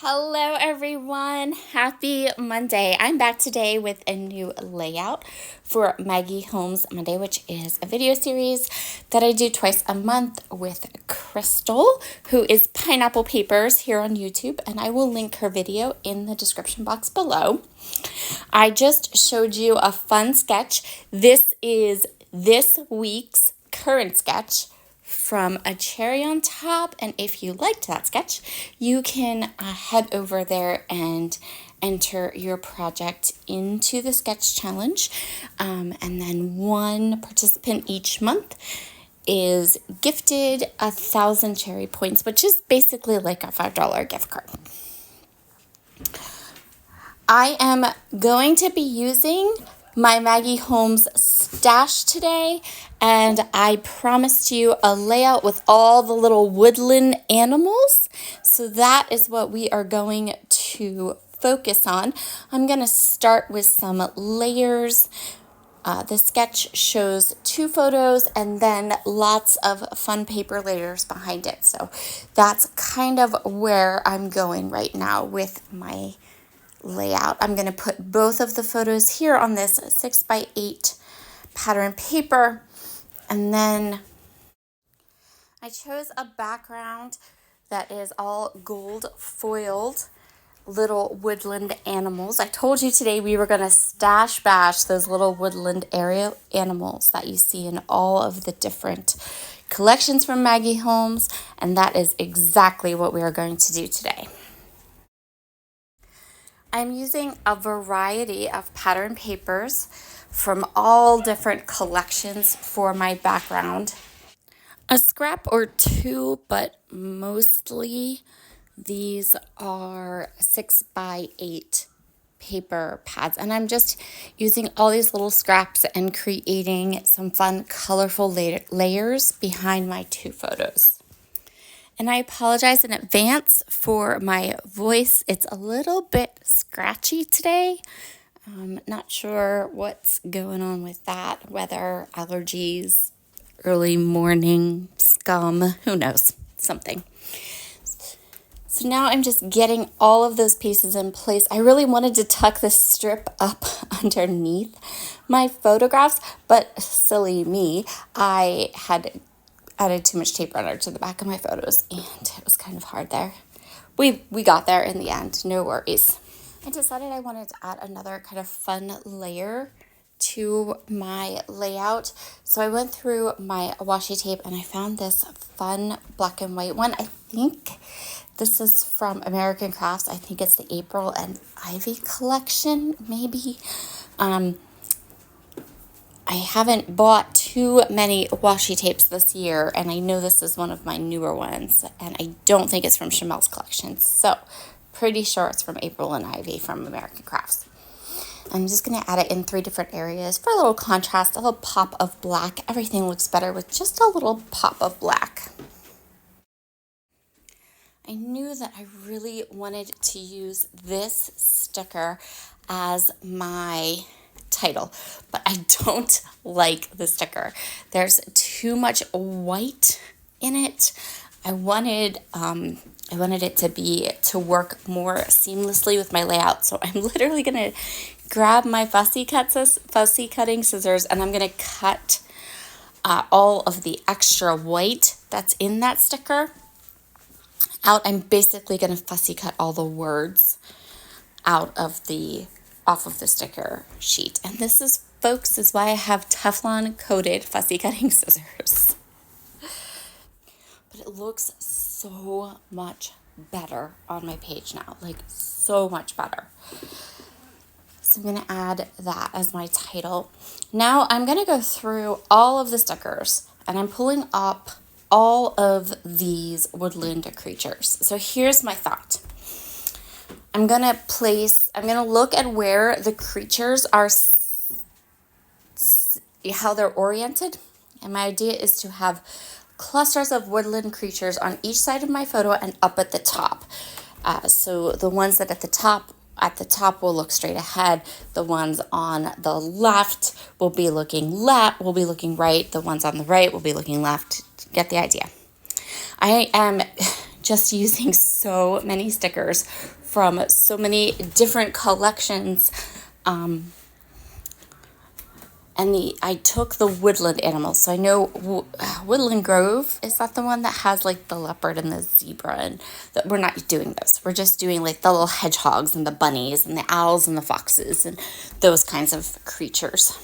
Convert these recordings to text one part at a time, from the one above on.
Hello everyone, happy Monday. I'm back today with a new layout for Maggie Holmes Monday, which is a video series that I do twice a month with Crystal, who is Pineapple Papers here on YouTube, and I will link her video in the description box below. I just showed you a fun sketch. This is this week's current sketch from A Cherry on Top, and if you liked that sketch, you can head over there and enter your project into the sketch challenge, and then one participant each month is gifted 1,000 cherry points, which is basically like a $5 gift card. I am going to be using my Maggie Holmes stash today, and I promised you a layout with all the little woodland animals. So that is what we are going to focus on. I'm going to start with some layers. The sketch shows 2 photos and then lots of fun paper layers behind it. So that's kind of where I'm going right now with my layout. I'm going to put both of the photos here on this 6x8 pattern paper, and then I chose a background that is all gold foiled little woodland animals. I told you today we were going to stash bash those little woodland area animals that you see in all of the different collections from Maggie Holmes, and that is exactly what we are going to do today. I'm using a variety of pattern papers from all different collections for my background. A scrap or 2, but mostly these are 6x8 paper pads. And I'm just using all these little scraps and creating some fun, colorful layers behind my 2 photos. And I apologize in advance for my voice. It's a little bit scratchy today. Not sure what's going on with that. Weather, allergies, early morning scum, who knows, something. So now I'm just getting all of those pieces in place. I really wanted to tuck this strip up underneath my photographs, but silly me, I had added too much tape runner to the back of my photos, and it was kind of hard there. We got there in the end, no worries. I decided I wanted to add another kind of fun layer to my layout. So I went through my washi tape and I found this fun black and white one. I think this is from American Crafts. I think it's the April and Ivy collection, maybe. I haven't bought too many washi tapes this year, and I know this is one of my newer ones, and I don't think it's from Chamel's collection, so pretty sure it's from April and Ivy from American Crafts. I'm just going to add it in 3 different areas for a little contrast, a little pop of black. Everything looks better with just a little pop of black. I knew that I really wanted to use this sticker as my title, but I don't like the sticker. There's too much white in it. I wanted it to work more seamlessly with my layout. So I'm literally gonna grab my fussy cutting scissors, and I'm gonna cut all of the extra white that's in that sticker out. I'm basically gonna fussy cut all the words off of the sticker sheet. And this is, folks, is why I have Teflon coated fussy cutting scissors. But it looks so much better on my page now, like so much better. So I'm going to add that as my title. Now I'm going to go through all of the stickers, and I'm pulling up all of these woodland creatures. So here's my thought. I'm going to look at where the creatures are, how they're oriented. And my idea is to have clusters of woodland creatures on each side of my photo and up at the top. So the ones that at the top will look straight ahead. The ones on the left will be looking right. The ones on the right will be looking left. Get the idea. I am just using so many stickers from so many different collections. And I took the Woodland animals. So I know Woodland Grove, is that the one that has like the leopard and the zebra? And we're not doing those. We're just doing like the little hedgehogs and the bunnies and the owls and the foxes and those kinds of creatures.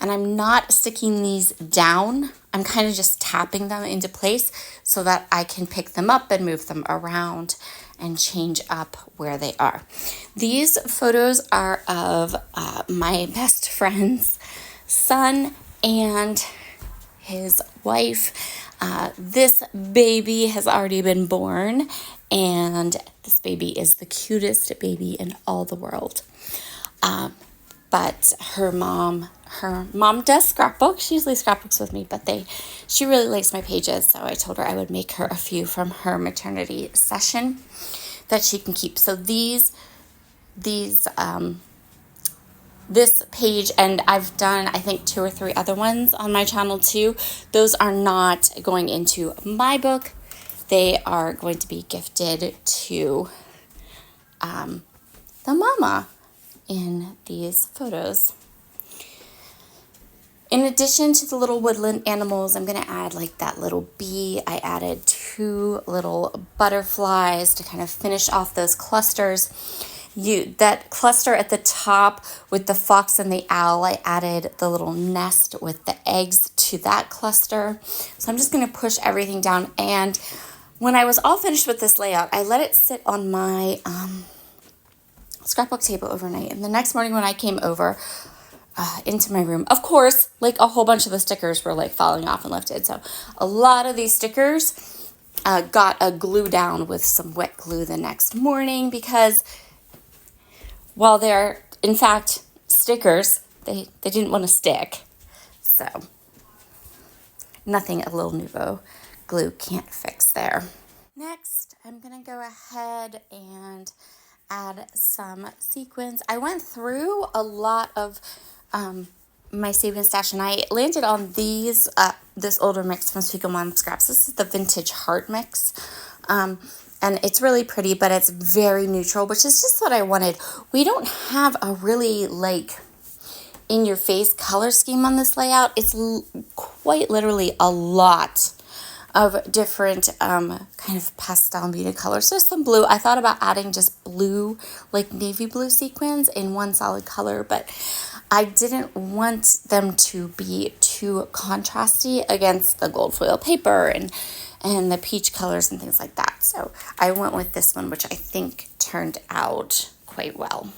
And I'm not sticking these down. I'm kind of just tapping them into place so that I can pick them up and move them around and change up where they are. These photos are of my best friend's son and his wife. This baby has already been born, and this baby is the cutest baby in all the world. But her mom does scrapbook. She usually scrapbooks with me, but she really likes my pages, so I told her I would make her a few from her maternity session that she can keep. So this page, and I've done I think 2 or 3 other ones on my channel too. Those are not going into my book. They are going to be gifted to the mama in these photos. In addition to the little woodland animals, I'm going to add like that little bee. I added 2 little butterflies to kind of finish off those clusters. That cluster at the top with the fox and the owl, I added the little nest with the eggs to that cluster. So I'm just going to push everything down. And when I was all finished with this layout, I let it sit on my scrapbook table overnight. And the next morning when I came over into my room, of course, like a whole bunch of the stickers were like falling off and lifted. So a lot of these stickers got a glue down with some wet glue the next morning, because while they're in fact stickers, they didn't want to stick. So nothing a little Nouveau glue can't fix there. Next, I'm going to go ahead and add some sequins. I went through a lot of my sequin stash, and I landed on these, this older mix from Squeakle Mom Scraps. This is the Vintage Heart Mix. And it's really pretty, but it's very neutral, which is just what I wanted. We don't have a really like in-your-face color scheme on this layout. It's quite literally a lot of different kind of pastel muted colors. There's some blue. I thought about adding just blue, like navy blue sequins in one solid color, but I didn't want them to be too contrasty against the gold foil paper and the peach colors and things like that. So I went with this one, which I think turned out quite well.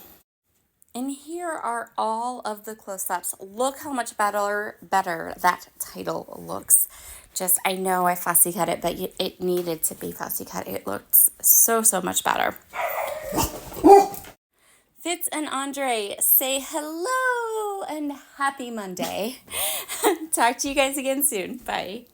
And here are all of the close-ups. Look how much better that title looks. Just, I know I fussy cut it, but it needed to be fussy cut. It looked so much better. Fitz and Andre, say hello and happy Monday. Talk to you guys again soon. Bye.